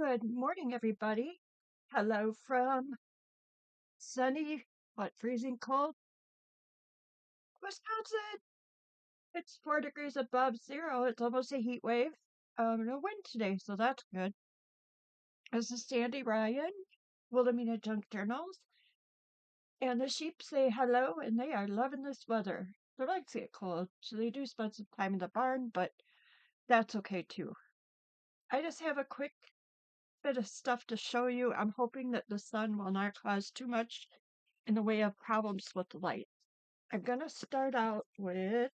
Good morning, everybody. Hello from sunny, freezing cold Wisconsin. It's 4 degrees above zero. It's almost a heat wave. No wind today, so that's good. This is Sandy Ryan, Wilhelmina Junk Journals, and the sheep say hello, and they are loving this weather. Their legs get cold, so they do spend some time in the barn, but that's okay too. I just have a quick bit of stuff to show you. I'm hoping that the sun will not cause too much in the way of problems with the light. I'm gonna start out with,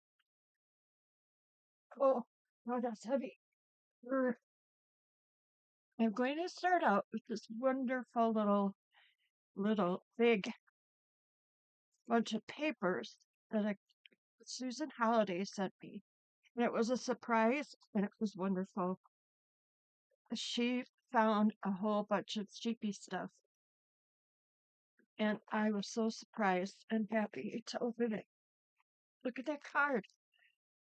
oh, oh, that's heavy. Er, I'm going to start out with this wonderful little big bunch of papers that Susan Holiday sent me. And it was a surprise and it was wonderful. She found a whole bunch of sheepy stuff and I was so surprised and happy to open it. Look at that card.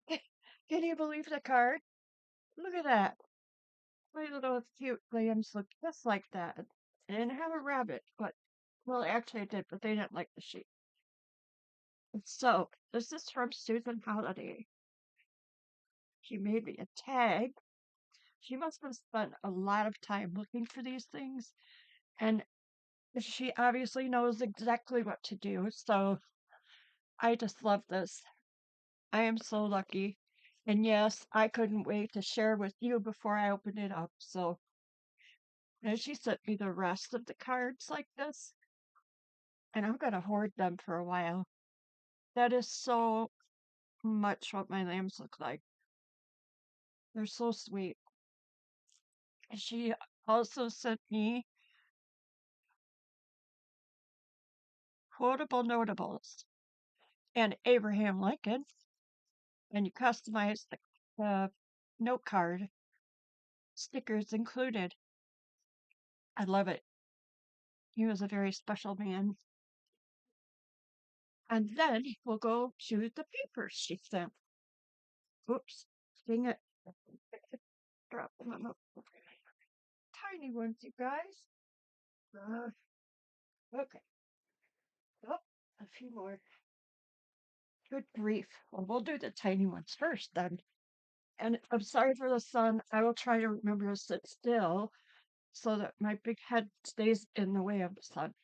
Can you believe the card? Look at that. My little cute lambs look just like that. I didn't have a rabbit, but, well, actually I did, but they didn't like the sheep. So, this is from Susan Holiday. She made me a tag. She must have spent a lot of time looking for these things, and she obviously knows exactly what to do. So, I just love this. I am so lucky. And yes, I couldn't wait to share with you before I opened it up. So, and she sent me the rest of the cards like this, and I'm gonna hoard them for a while. That is so much what my lambs look like. They're so sweet. She also sent me quotable notables and Abraham Lincoln, and you customize the note card, stickers included. I love it. He was a very special man. And then we'll go to the papers she sent. Oops, dang it. Drop them. Tiny ones, you guys. Uh, okay. Oh, a few more. Good grief. Well, we'll do the tiny ones first then. And I'm sorry for the sun. I will try to remember to sit still so that my big head stays in the way of the sun.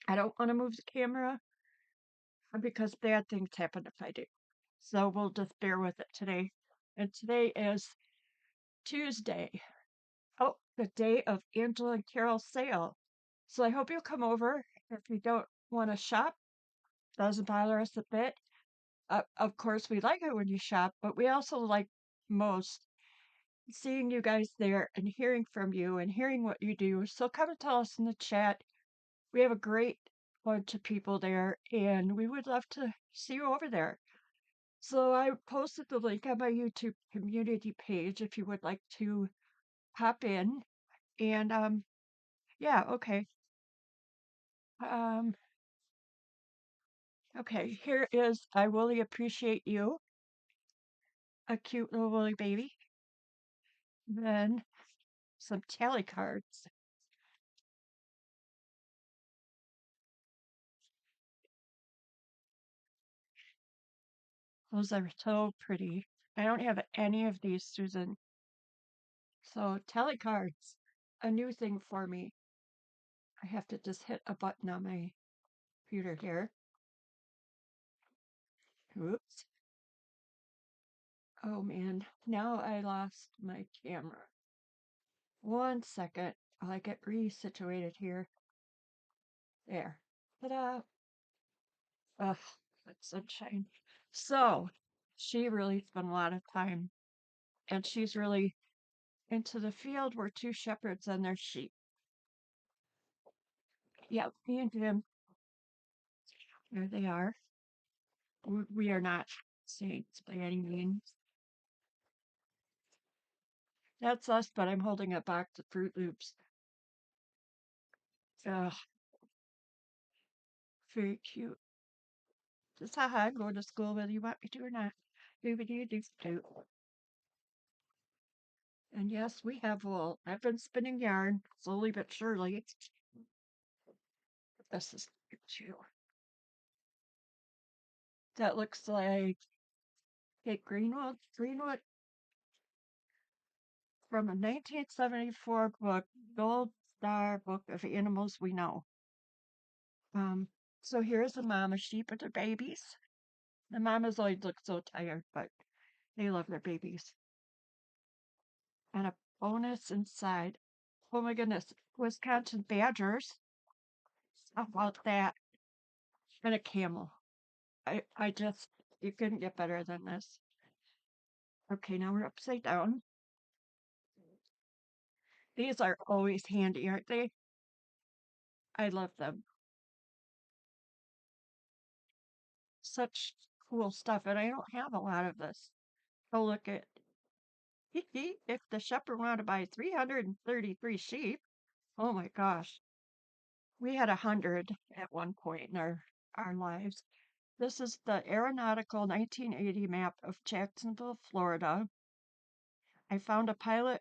I don't want to move the camera because bad things happen if I do. So we'll just bear with it today. And today is Tuesday. Oh, the day of Angela and Carol's sale. So I hope you'll come over. If you don't want to shop, doesn't bother us a bit. Of course, we like it when you shop, but we also like most seeing you guys there and hearing from you and hearing what you do. So come and tell us in the chat. We have a great bunch of people there, and we would love to see you over there. So I posted the link on my YouTube community page if you would like to hop in. And yeah, okay. Um, okay, here is I really appreciate you, a cute little woolly baby. Then some tally cards. Those are so pretty. I don't have any of these, Susan. So tally cards, a new thing for me. I have to just hit a button on my computer here. Oops. Oh man, now I lost my camera. 1 second while I get resituated here. There. Ta-da! Ugh, that's sunshine. So, she really spent a lot of time, and she's really into the field where two shepherds and their sheep. Yep, me and Jim, there they are. We are not saints by any means. That's us, but I'm holding a box of Fruit Loops. Ugh, very cute. Just haha, I'm going to school whether you want me to or not. Do. And yes, we have wool. I've been spinning yarn slowly but surely. This is cute too. That looks like Kate Greenwood from a 1974 book, Gold Star Book of Animals We Know. Um, so here's a mama sheep with their babies. The mamas always look so tired, but they love their babies. And a bonus inside. Oh my goodness, Wisconsin badgers. How about that? And a camel. I just, you couldn't get better than this. Okay, now we're upside down. These are always handy, aren't they? I love them. Such cool stuff, and I don't have a lot of this. Oh, look at if the shepherd wanted to buy 333 sheep. Oh my gosh, we had 100 at one point in our lives. This is the aeronautical 1980 map of Jacksonville, Florida. I found a pilot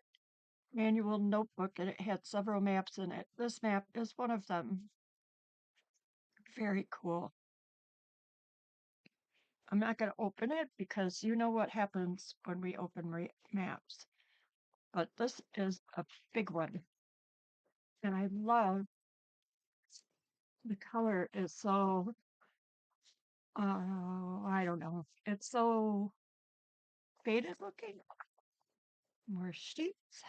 manual notebook and it had several maps in it. This map is one of them. Very cool. I'm not going to open it because you know what happens when we open maps. But this is a big one. And I love the color is so, I don't know. It's so faded looking. More sheets.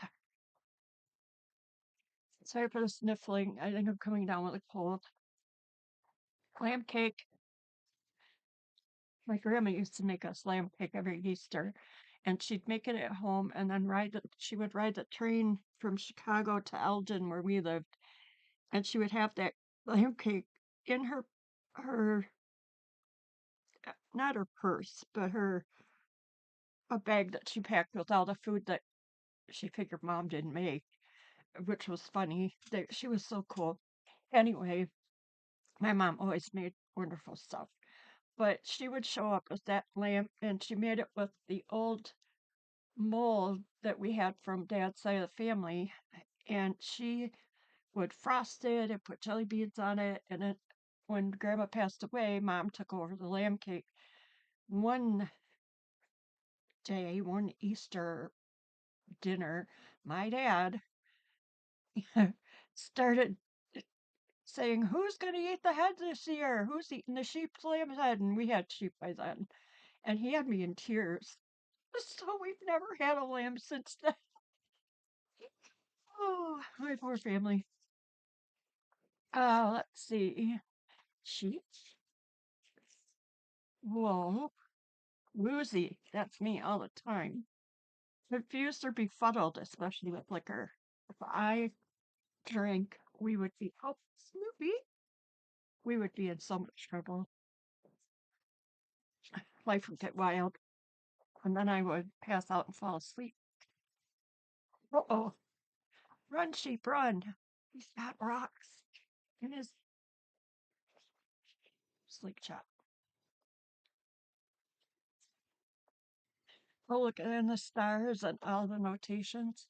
Sorry for the sniffling. I think I'm coming down with a cold. Lamb cake. My grandma used to make us lamb cake every Easter, and she'd make it at home and then she would ride the train from Chicago to Elgin where we lived, and she would have that lamb cake in her not her purse, but her a bag that she packed with all the food that she figured mom didn't make, which was funny. She was so cool. Anyway, my mom always made wonderful stuff. But she would show up with that lamp and she made it with the old mold that we had from dad's side of the family. And she would frost it and put jelly beans on it. And then when grandma passed away, mom took over the lamb cake. One day, one Easter dinner, my dad started saying, "Who's going to eat the head this year? Who's eating the sheep's lamb's head?" And we had sheep by then. And he had me in tears. So we've never had a lamb since then. Oh, my poor family. Let's see. Sheep, wool, woozy. That's me all the time. Confused or befuddled, especially with liquor. If I drank, we would be, oh, Snoopy, we would be in so much trouble. Life would get wild. And then I would pass out and fall asleep. Uh-oh. Run, sheep, run. He's got rocks in his slingshot. Oh, look, and the stars and all the notations.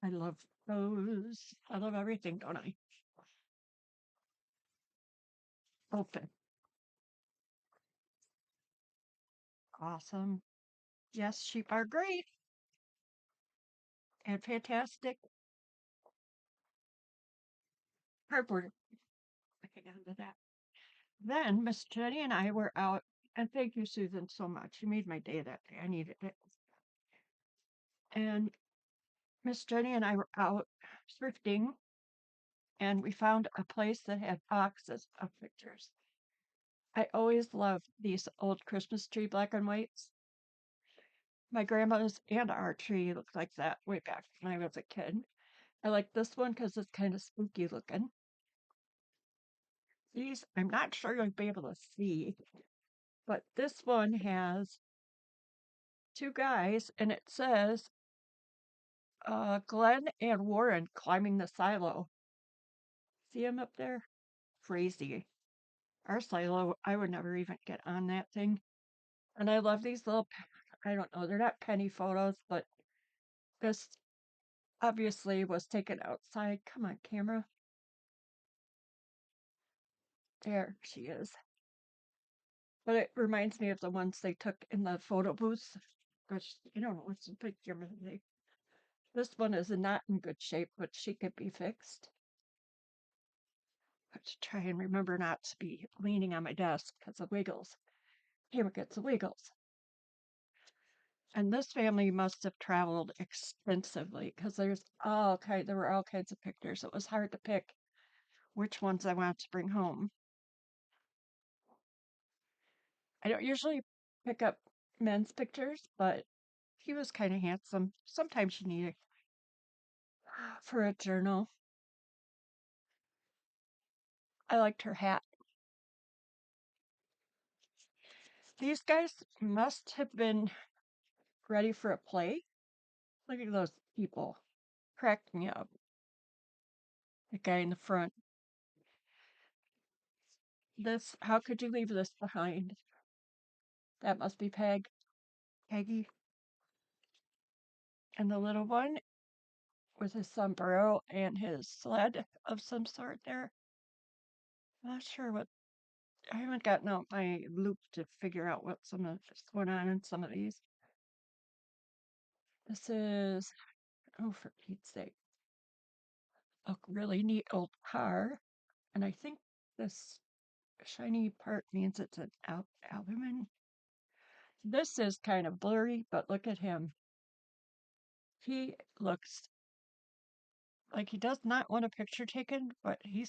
I love those. I love everything, don't I? Open. Awesome. Yes, sheep are great and fantastic. Cardboard. Hang on to that. Then Miss Jenny and I were out, and thank you, Susan, so much. You made my day that day. I needed it. And Miss Jenny and I were out thrifting, and we found a place that had boxes of pictures. I always loved these old Christmas tree black and whites. My grandma's and our tree looked like that way back when I was a kid. I like this one because it's kind of spooky looking. These, I'm not sure you'll be able to see, but this one has two guys and it says Glenn and Warren climbing the silo. See him up there? Crazy. Our silo, I would never even get on that thing. And I love these little, I don't know, they're not penny photos, but This obviously was taken outside. Come on, camera. There she is. But it reminds me of the ones they took in the photo booths. Which, I don't know what's the picture. This one is not in good shape, but she could be fixed. I have to try and remember not to be leaning on my desk because of wiggles. Camera gets the wiggles. And this family must have traveled extensively because there were all kinds of pictures. It was hard to pick which ones I wanted to bring home. I don't usually pick up men's pictures, but he was kind of handsome. Sometimes you need it for a journal. I liked her hat. These guys must have been ready for a play. Look at those people. Cracked me up. The guy in the front. How could you leave this behind? That must be Peggy. And the little one with his sombrero and his sled of some sort there. I'm not sure what, I haven't gotten out my loop to figure out what's going on in some of these. This is, oh, for Pete's sake, a really neat old car. And I think this shiny part means it's an albumin. This is kind of blurry, but look at him. He looks like he does not want a picture taken, but he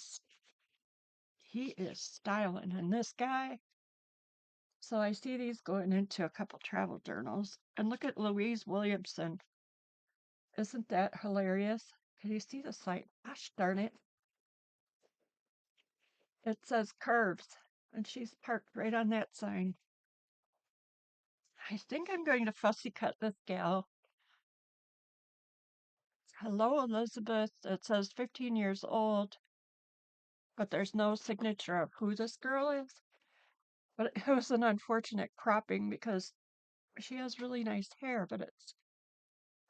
is styling. And this guy, so I see these going into a couple travel journals. And look at Louise Williamson. Isn't that hilarious? Can you see the site? Gosh darn it. It says curves, and she's parked right on that sign. I think I'm going to fussy cut this gal. Hello, Elizabeth. It says 15 years old, but there's no signature of who this girl is. But it was an unfortunate cropping because she has really nice hair, but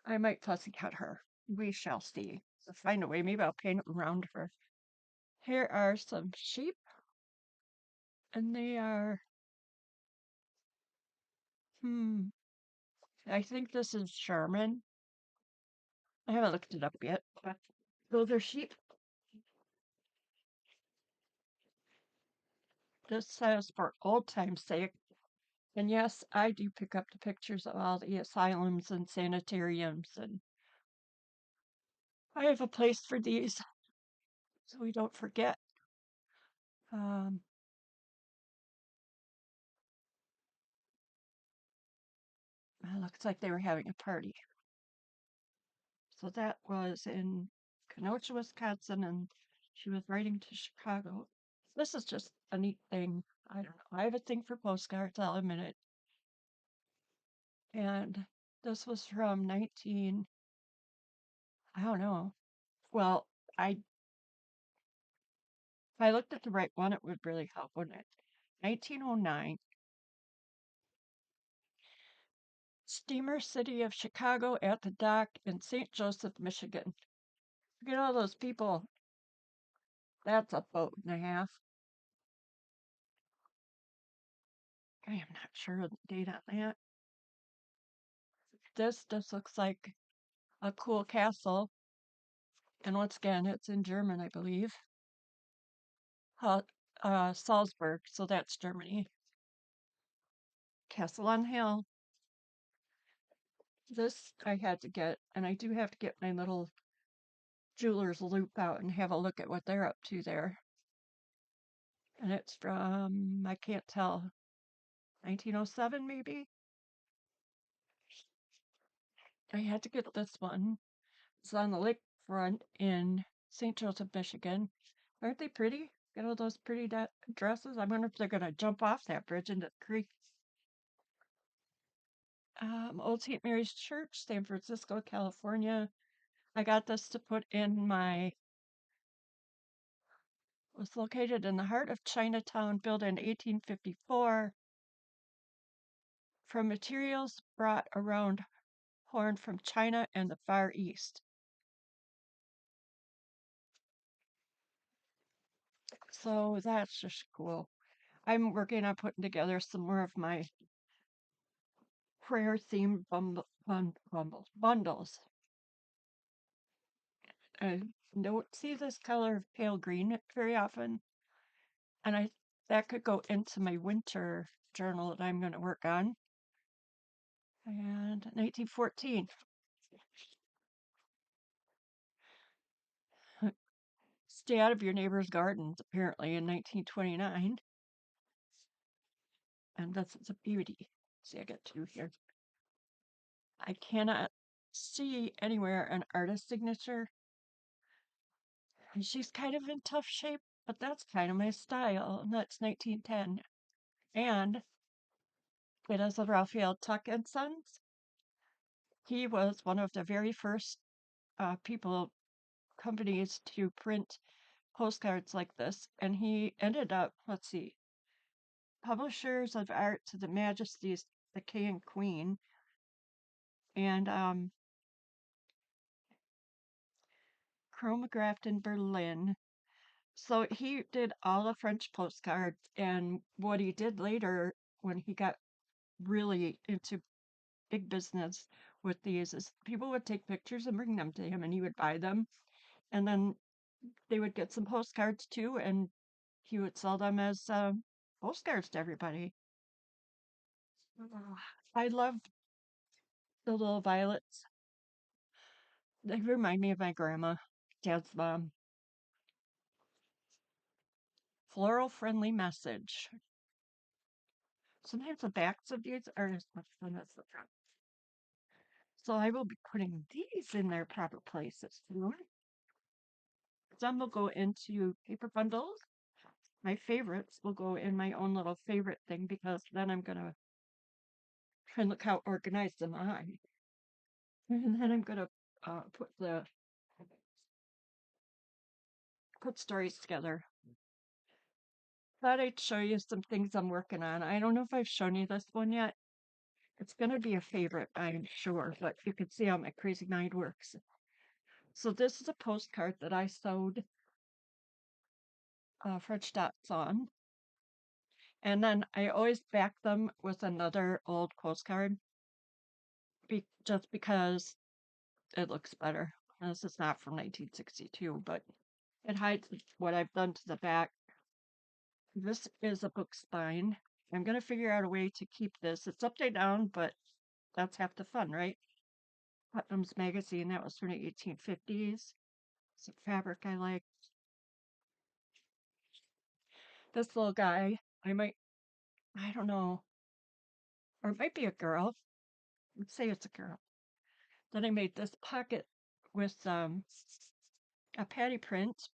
I might fussy cut her. We shall see. So find a way. Maybe I'll paint it around her. Here are some sheep, and they are, I think this is Sherman. I haven't looked it up yet, but those are sheep. This says for old time's sake. And yes, I do pick up the pictures of all the asylums and sanitariums, and I have a place for these so we don't forget. Um, it looks like they were having a party. So that was in Kenosha, Wisconsin, and she was writing to Chicago. This is just a neat thing. I don't know. I have a thing for postcards, I'll admit it. And this was from I don't know. Well, if I looked at the right one, it would really help, wouldn't it? 1909. Steamer City of Chicago at the dock in St. Joseph, Michigan. Look at all those people. That's a boat and a half. I am not sure of the date on that. This just looks like a cool castle. And once again, it's in German, I believe. Salzburg, so that's Germany. Castle on Hill. This I had to get, and I do have to get my little jeweler's loop out and have a look at what they're up to there. And it's from, I can't tell, 1907 maybe? I had to get this one. It's on the lakefront in St. Joseph, Michigan. Aren't they pretty? Get all those pretty dresses. I wonder if they're going to jump off that bridge into the creek. Old St. Mary's Church, San Francisco, California. I got this to put in was located in the heart of Chinatown, built in 1854. From materials brought around horn from China and the Far East. So that's just cool. I'm working on putting together some more of my prayer themed bundles. I don't see this color of pale green very often, and that could go into my winter journal that I'm going to work on. And 1914. Stay out of your neighbor's gardens, apparently, in 1929. And that's a beauty. See, I got two here. I cannot see anywhere an artist signature. And she's kind of in tough shape, but that's kind of my style. And that's 1910. And it is a Raphael Tuck and Sons. He was one of the very first companies to print postcards like this. And he ended up, let's see, publishers of art to the Majesties, the King and Queen, and chromatographed in Berlin. So he did all the French postcards, and what he did later when he got really into big business with these is people would take pictures and bring them to him, and he would buy them, and then they would get some postcards too, and he would sell them as postcards to everybody. I love the little violets. They remind me of my grandma, Dad's mom. Floral friendly message. Sometimes the backs of these are as much fun as the front. So I will be putting these in their proper places soon. Some will go into paper bundles. My favorites will go in my own little favorite thing because then I'm gonna try and look how organized am I. And then I'm gonna put stories together. Thought I'd show you some things I'm working on. I don't know if I've shown you this one yet. It's gonna be a favorite, I'm sure, but you can see how my crazy mind works. So this is a postcard that I sewed French dots on. And then I always back them with another old postcard just because it looks better. This is not from 1962, but it hides what I've done to the back. This is a book spine. I'm going to figure out a way to keep this. It's upside down, but that's half the fun, right? Putnam's Magazine, that was from the 1850s. It's a fabric I like. This little guy, I don't know, or it might be a girl. Let's say it's a girl. Then I made this pocket with a patty print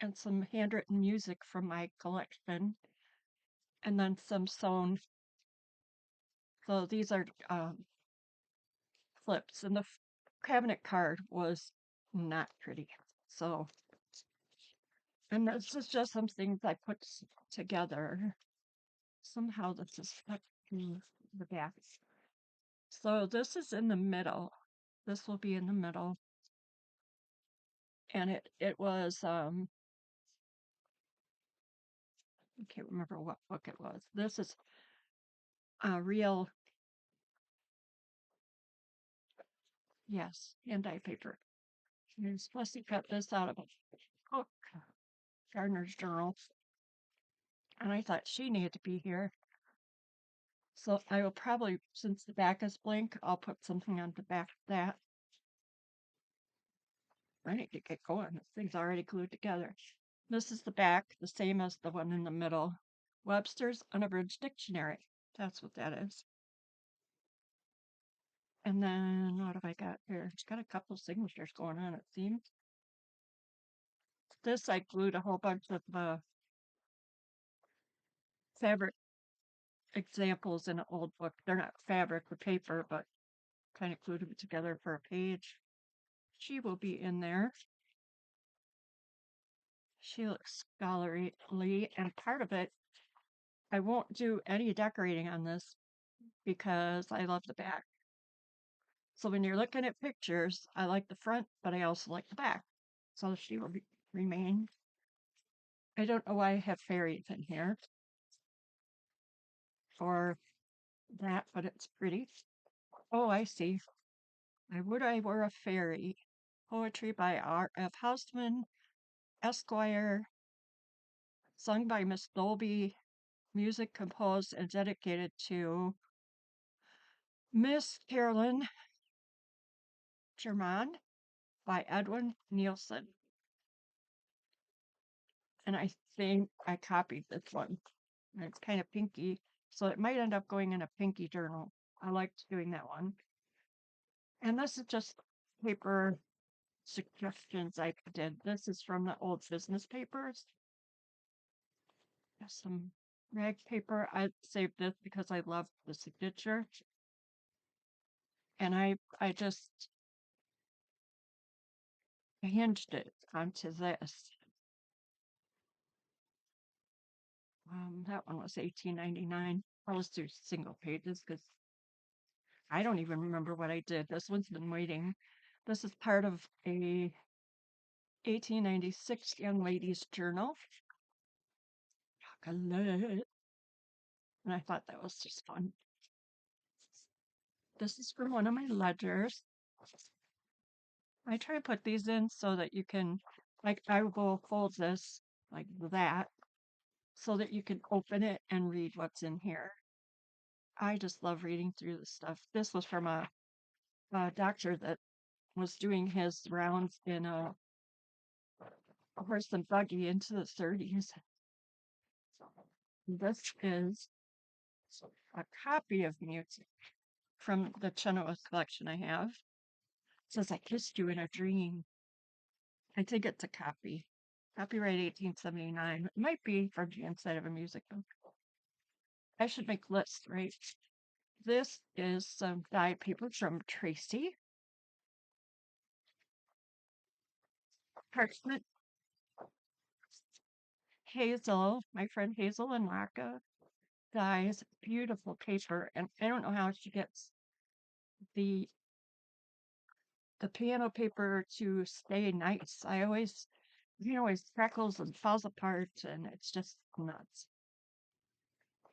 and some handwritten music from my collection, and then some sewn. So these are flips, and the cabinet card was not pretty. So, and this is just some things I put together. Somehow this is stuck to the back. So this is in the middle. This will be in the middle. And it was I can't remember what book it was. This is a real, yes, hand-dyed paper. And Leslie cut this out of a book, Gardner's Journal. And I thought she needed to be here. So I will probably, since the back is blank, I'll put something on the back of that. I need to get going. This thing's already glued together. This is the back, the same as the one in the middle. Webster's Unabridged Dictionary. That's what that is. And then what have I got here? It's got a couple signatures going on, it seems. This I glued a whole bunch of fabric examples in an old book. They're not fabric or paper, but kind of glued them together for a page. She will be in there. She looks scholarly, and part of it, I won't do any decorating on this because I love the back. So when you're looking at pictures, I like the front, but I also like the back. So she will remain. I don't know why I have fairies in here or that, but it's pretty. Oh, I see. I would I were a fairy. Poetry by R.F. Houseman, Esquire, sung by Miss Dolby, music composed and dedicated to Miss Carolyn German by Edwin Nielsen. And I think I copied this one. And it's kind of pinky, so it might end up going in a pinky journal. I liked doing that one. And this is just paper suggestions I did. This is from the old business papers. There's some rag paper. I saved this because I love the signature. And I just hinged it onto this. That one was $18.99. I'll just do single pages because I don't even remember what I did. This one's been waiting. This is part of a 1896 young lady's journal. Chocolate. And I thought that was just fun. This is from one of my ledgers. I try to put these in so that you can, like, I will fold this like that so that you can open it and read what's in here. I just love reading through this stuff. This was from a doctor that was doing his rounds in a horse and buggy into the 30s. This is a copy of music from the Chenoweth collection I have. It says, I kissed you in a dream. I think it's a copy. Copyright 1879. It might be from the inside of a music book. I should make lists, right? This is some dye paper from Tracy. Parchment. Hazel, my friend Hazel and Raka dyes beautiful paper, and I don't know how she gets the the piano paper to stay nice. I always, always crackles and falls apart, and it's just nuts.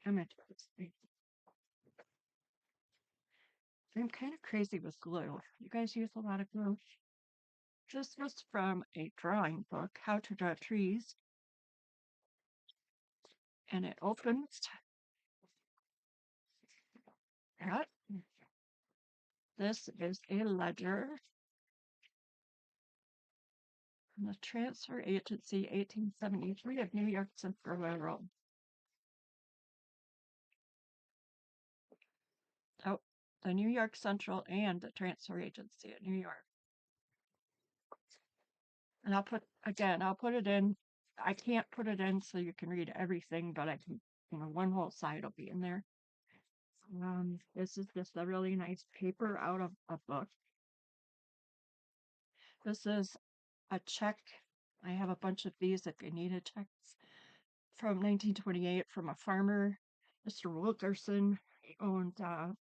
I'm interested. I'm kind of crazy with glue. You guys use a lot of glue? This was from a drawing book, How to Draw Trees, and it opens at this is a ledger from the Transfer Agency, 1873 of New York Central Railroad. Oh, the New York Central and the Transfer Agency at New York. And I'll put it in. I can't put it in so you can read everything, but I can, one whole side will be in there. This is just a really nice paper out of a book. This is a check. I have a bunch of these if you needed checks from 1928 from a farmer, Mr. Wilkerson. He owned a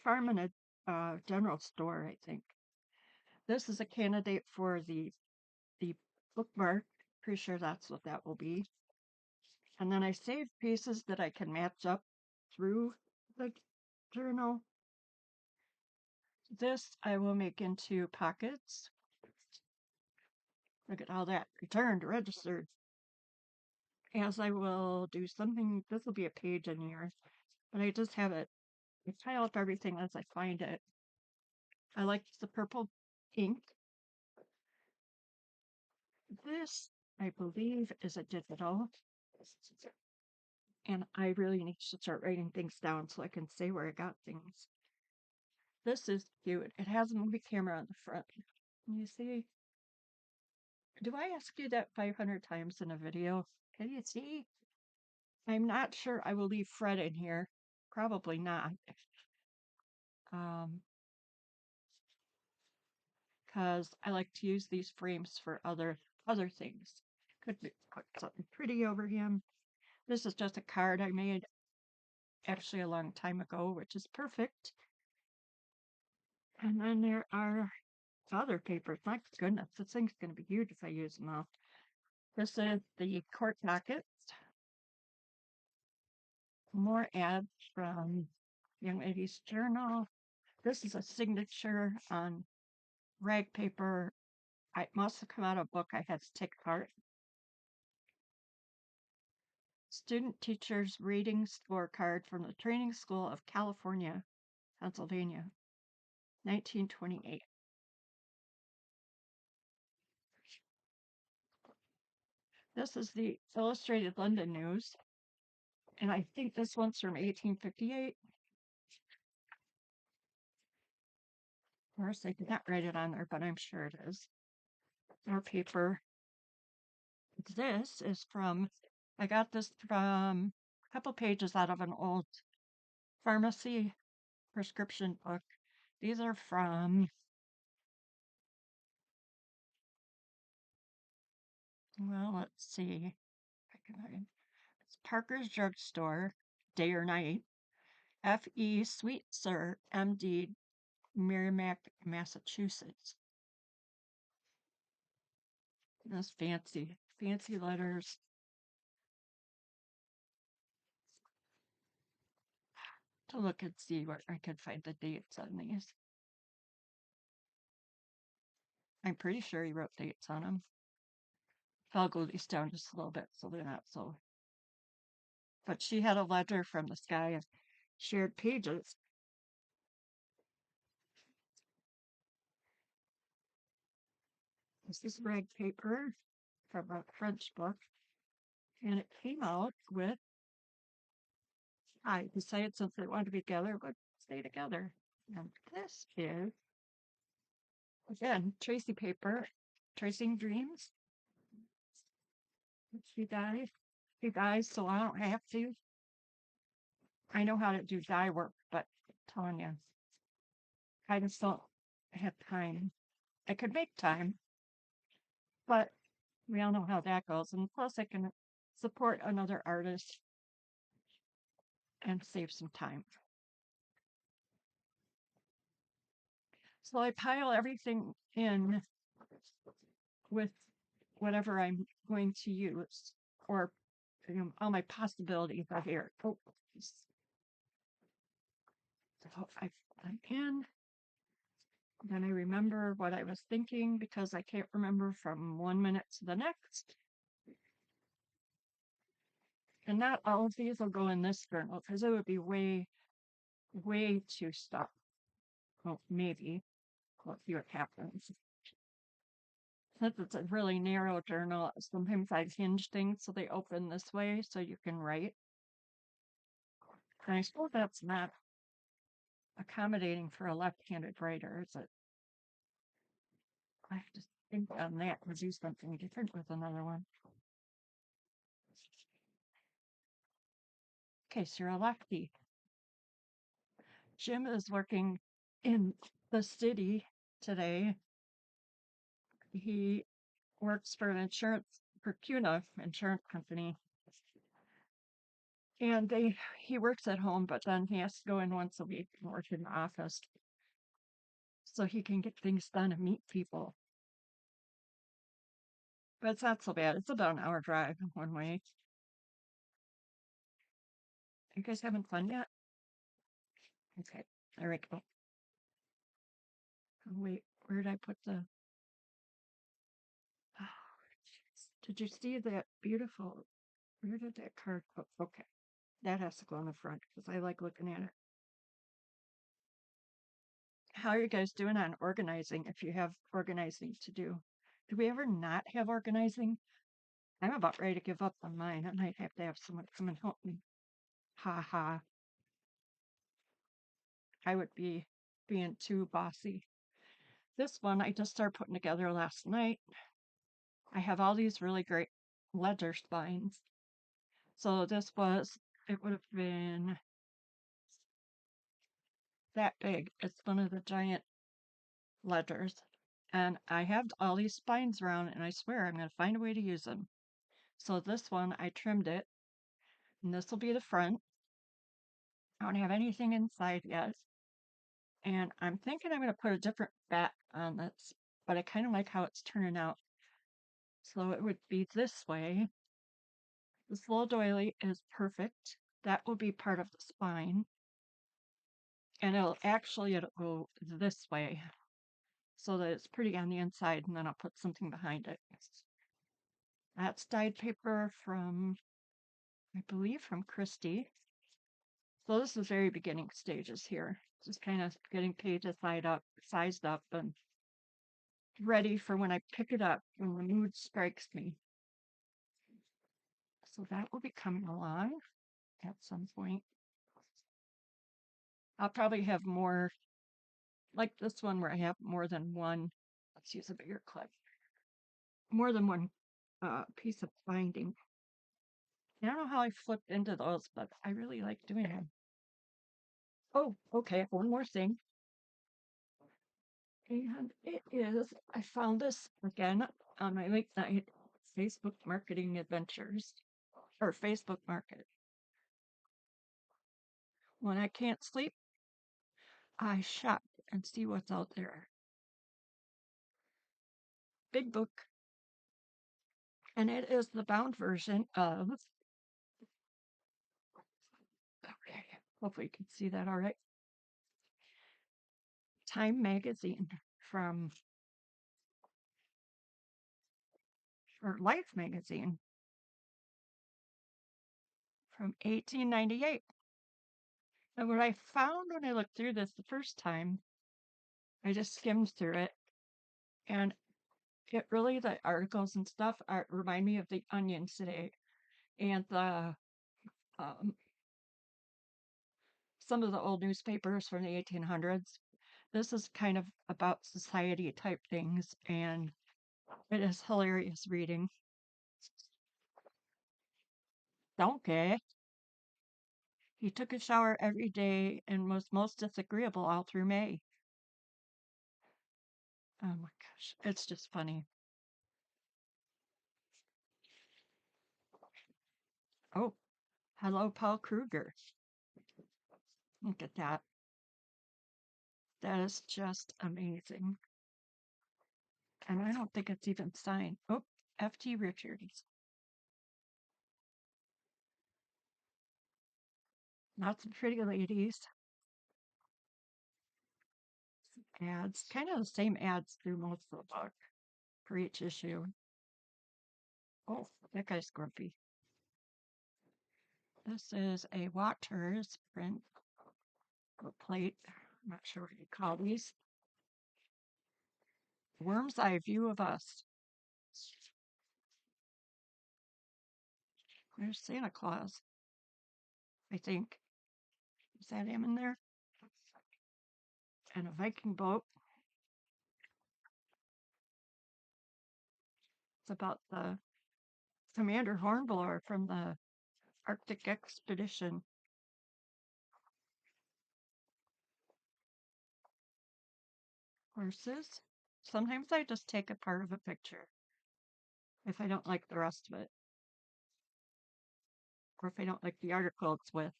farm and a general store, I think. This is a candidate for the bookmark. Pretty sure that's what that will be. And then I save pieces that I can match up through the journal. This I will make into pockets. Look at all that. Returned, registered. As I will do something, this will be a page in here, but I just have it. I pile up everything as I find it. I like the purple ink. This, I believe, is a digital. And I really need to start writing things down so I can say where I got things. This is cute. It has a movie camera on the front. You see? Do I ask you that 500 times in a video? Can you see? I'm not sure I will leave Fred in here. Probably not. Because I like to use these frames for other things. Could put something pretty over him. This is just a card I made actually a long time ago, which is perfect. And then there are other papers. My goodness, this thing's going to be huge if I use them all. This is the court docket. More ads from Young Lady's Journal. This is a signature on rag paper. It must have come out of a book I had to take apart. Student Teachers Reading Scorecard from the Training School of California, Pennsylvania, 1928. This is the Illustrated London News, and I think this one's from 1858. Of course, they did not write it on there, but I'm sure it is. More paper. This is from, I got this from a couple pages out of an old pharmacy prescription book. These are from, well, let's see. It's Parker's Drugstore, Day or Night. F.E. Sweetser, M.D., Merrimack, Massachusetts. That's fancy. Fancy letters. To look and see where I could find the dates on these. I'm pretty sure he wrote dates on them. I'll glue these down just a little bit so they're not so. But she had a letter from this guy and shared pages. This is rag paper from a French book. And it came out with, I decided since they wanted to be together, but stay together. And this is, again, Tracy paper, Tracing Dreams. She died. She dies, so I don't have to. I know how to do dye work, but Tanya, I just don't have time. I could make time, but we all know how that goes. And plus, I can support another artist and save some time. So I pile everything in with whatever I'm going to use, or all my possibilities are here. Oh, so I'm in. Then I remember what I was thinking because I can't remember from 1 minute to the next. And not all of these will go in this journal because it would be way, way too stuck. Well, maybe. We'll see what happens. Since it's a really narrow journal, sometimes I hinge things so they open this way so you can write. And I suppose that's not accommodating for a left-handed writer, is it? I have to think on that and do something different with another one. Okay, so you're a lefty. Jim is working in the city today. He works for an insurance, for CUNA insurance company. And he works at home, but then he has to go in once a week and work in the office so he can get things done and meet people. But it's not so bad. It's about an hour drive one way. You guys having fun yet? Okay, there we go. Oh, wait, where did I put the? Oh, did you see that beautiful? Where did that card go? Okay, that has to go on the front because I like looking at it. How are you guys doing on organizing if you have organizing to do? Do we ever not have organizing? I'm about ready to give up on mine. I might have to have someone come and help me. Ha ha. I would be being too bossy. This one I just started putting together last night. I have all these really great ledger spines. So it would have been that big. It's one of the giant ledgers. And I have all these spines around, and I swear I'm going to find a way to use them. So this one, I trimmed it, and this will be the front. I don't have anything inside yet. And I'm thinking I'm going to put a different back on this, but I kind of like how it's turning out. So it would be this way. This little doily is perfect. That will be part of the spine. And it'll go this way so that it's pretty on the inside, and then I'll put something behind it. That's dyed paper from, I believe, from Christie. So this is very beginning stages here. Just kind of getting pages sized up, and ready for when I pick it up, when the mood strikes me. So that will be coming along at some point. I'll probably have more like this one where I have more than one. Let's use a bigger clip. More than one piece of binding. I don't know how I flipped into those, but I really like doing them. Oh, okay. One more thing. And it is, I found this again on my late night Facebook marketing adventures, or Facebook market. When I can't sleep, I shop and see what's out there. Big book. And it is the bound version of, okay, hopefully you can see that all right. Time magazine from, or Life magazine from 1898. And what I found when I looked through this the first time, I just skimmed through it, and it really, the articles and stuff remind me of the Onion today, and the um, some of the old newspapers from the 1800s. This is kind of about society type things, and it is hilarious reading. Donkey. He took a shower every day and was most disagreeable all through May. Oh my gosh, it's just funny. Oh, hello, Paul Kruger. Look at that. That is just amazing. And I don't think it's even signed. Oh, F.T. Richards. Lots of pretty ladies. Ads. Kind of the same ads through most of the book for each issue. Oh, that guy's grumpy. This is a Waters print plate. I'm not sure what you call these. Worm's Eye View of Us. There's Santa Claus, I think. Is that him in there? And a Viking boat. It's about the Commander Hornblower from the Arctic expedition. Horses. Sometimes I just take a part of a picture if I don't like the rest of it, or if I don't like the article it's with.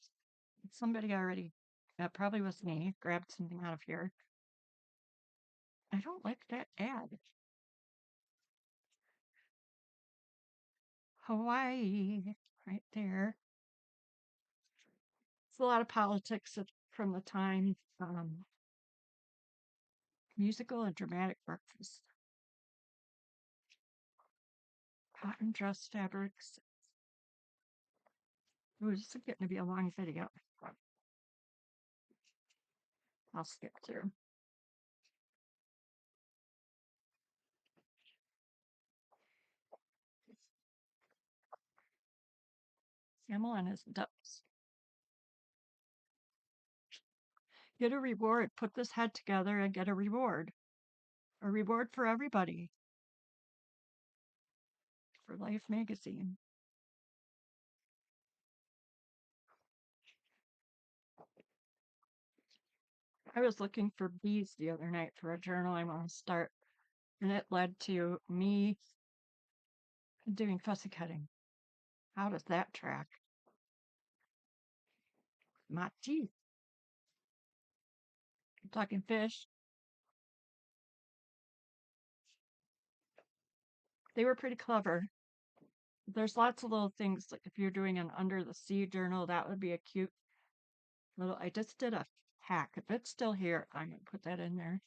Somebody already, that probably was me, grabbed something out of here. I don't like that ad. Hawaii, right there. It's a lot of politics from the time. Musical and dramatic breakfast. Cotton dress fabrics. Ooh, this is getting to be a long video. I'll skip through. Camel on his ducks. Get a reward. Put this head together and get a reward. A reward for everybody. For Life magazine. I was looking for bees the other night for a journal I want to start, and it led to me doing fussy cutting. How does that track? My teeth. talking fish. They were pretty clever. There's lots of little things, like if you're doing an under the sea journal, that would be a cute little. I just did a hack. If it's still here, I'm gonna put that in there.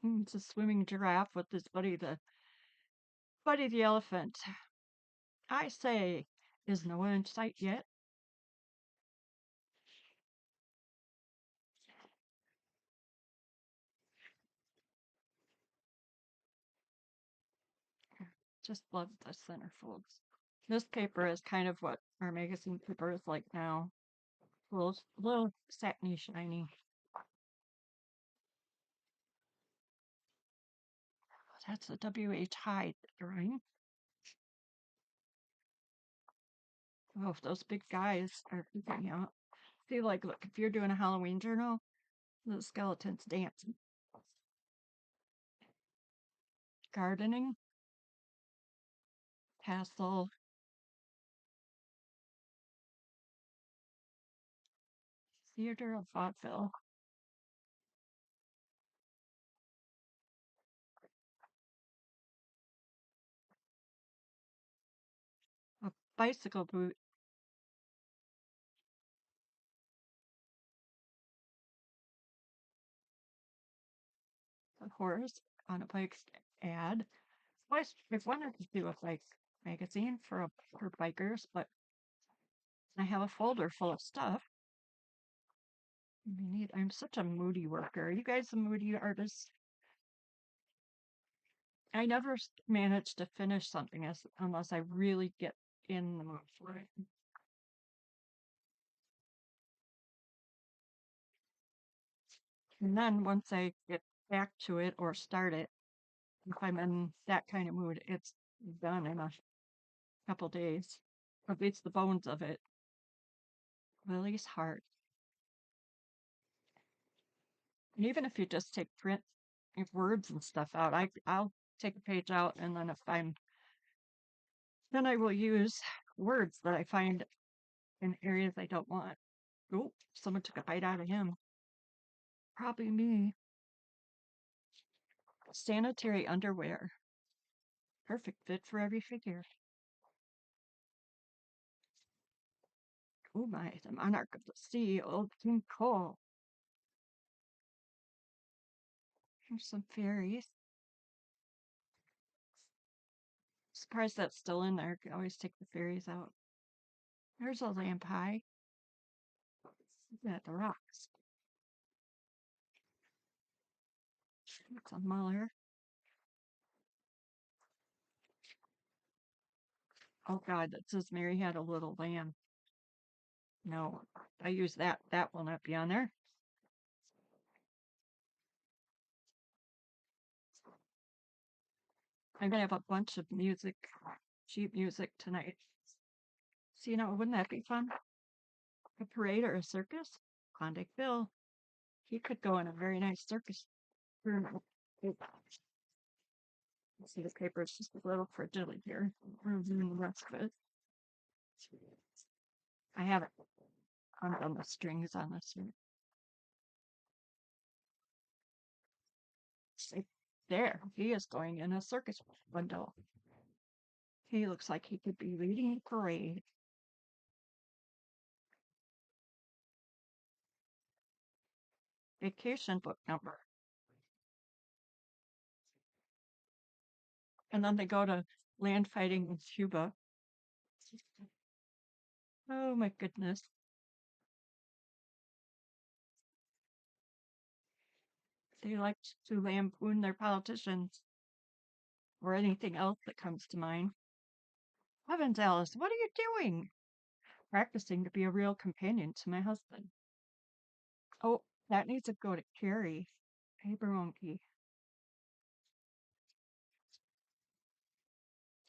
It's a swimming giraffe with his buddy the elephant. I say, is Noah in sight yet? Just love the centerfolds. This paper is kind of what our magazine paper is like now. A little satiny shiny. That's a W.H. Hyde drawing. Oh, those big guys are freaking out. See, like, look, if you're doing a Halloween journal, the skeletons dancing. Gardening, tassel, theater of vaudeville, a bicycle boot, a horse on a bike ad. I've wanted to do a bike magazine for bikers, but I have a folder full of stuff. I'm such a moody worker. Are you guys a moody artist? I never manage to finish something unless I really get in the mood for it. And then once I get back to it or start it, if I'm in that kind of mood, it's done in a couple days. At least the bones of it. Lily's heart. And even if you just take print words and stuff out, I'll take a page out, and then I will use words that I find in areas I don't want. Oh, someone took a bite out of him. Probably me. Sanitary underwear. Perfect fit for every figure. Oh my, the monarch of the sea, old King Cole. Here's some fairies. Surprised that's still in there. Could always take the fairies out. There's a lamp high. Look at the rocks. It's a Muller. Oh God, that says Mary had a little lamb. No, I use that. That will not be on there. I'm gonna have a bunch of music, sheet music tonight. So, wouldn't that be fun? A parade or a circus? Klondike Bill. He could go in a very nice circus. Let's see, the paper is just a little fragile here. We're doing the rest of it. I haven't undone the strings on this one. See, there, he is going in a circus window. He looks like he could be leading a parade. Vacation book number. And then they go to land fighting in Cuba. Oh my goodness. They like to lampoon their politicians or anything else that comes to mind. Heavens, Alice, what are you doing? Practicing to be a real companion to my husband. Oh, that needs to go to Carrie. Paper monkey.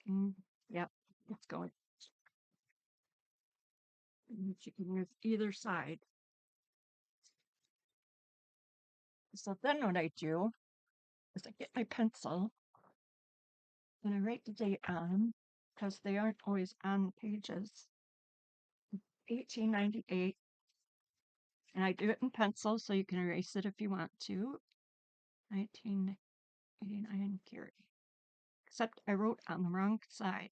Mm, yep, it's going. She can use either side. So then what I do is I get my pencil and I write the date on because they aren't always on the pages. 1898. And I do it in pencil, so you can erase it if you want to. 1989 Gary. Except I wrote on the wrong side.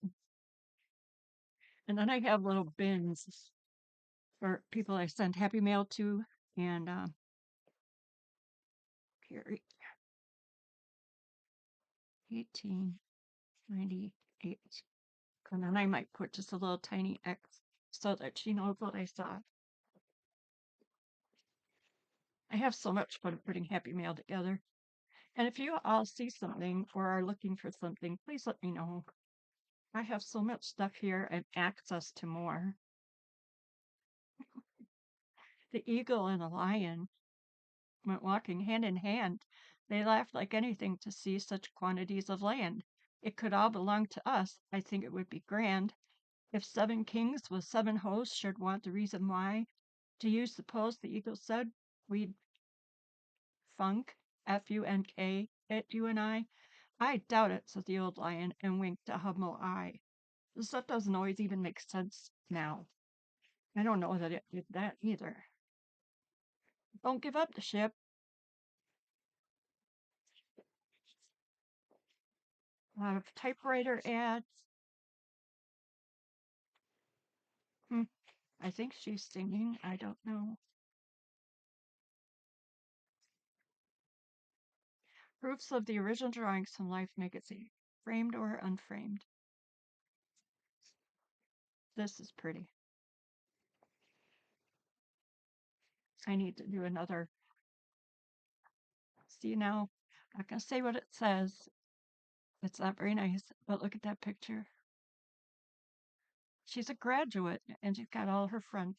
And then I have little bins for people I send happy mail to. And Gary, 1898. And then I might put just a little tiny X so that she knows what I saw. I have so much fun putting happy mail together. And if you all see something or are looking for something, please let me know. I have so much stuff here and access to more. The eagle and the lion went walking hand in hand. They laughed like anything to see such quantities of land. It could all belong to us. I think it would be grand. If 7 kings with 7 hoes should want the reason why, do you suppose, the eagle said, we'd funk, Funk, at you and I? I doubt it, said the old lion, and winked a humble eye. That doesn't always even make sense now. I don't know that it did that either. Don't give up the ship. A lot of typewriter ads. I think she's singing. I don't know. Proofs of the original drawings from Life magazine, framed or unframed. This is pretty. I need to do another. See now, I'm not going to say what it says. It's not very nice, but look at that picture. She's a graduate and she's got all her friends.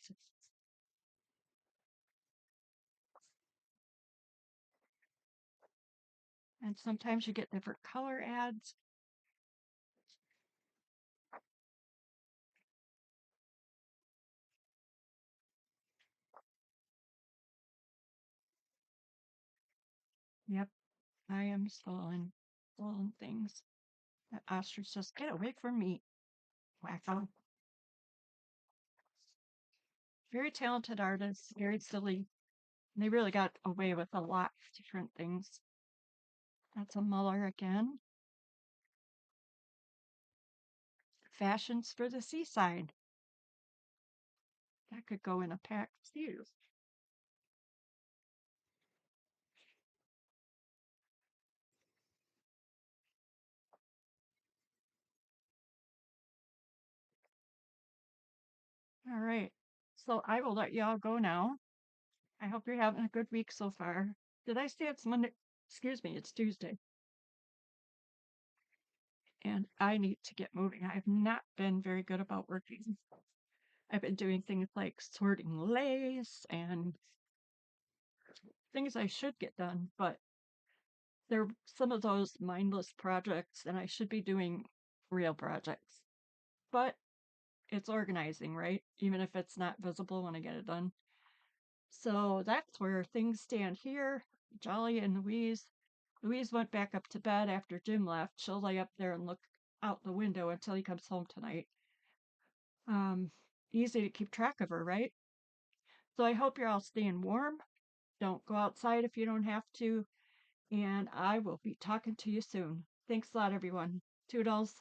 And sometimes you get different color ads. Yep, I am stolen things. That ostrich says, get away from me, wacko. Very talented artists, very silly. They really got away with a lot of different things. That's a Muller again. Fashions for the seaside. That could go in a pack too. All right. So I will let y'all go now. I hope you're having a good week so far. Did I say it's Monday? Excuse me, it's Tuesday. And I need to get moving. I have not been very good about working. I've been doing things like sorting lace and things I should get done, but they're some of those mindless projects, and I should be doing real projects. But it's organizing, right? Even if it's not visible when I get it done. So that's where things stand here. Jolly and Louise. Louise went back up to bed after Jim left. She'll lay up there and look out the window until he comes home tonight. Easy to keep track of her, right? So I hope you're all staying warm. Don't go outside if you don't have to. And I will be talking to you soon. Thanks a lot, everyone. Toodles.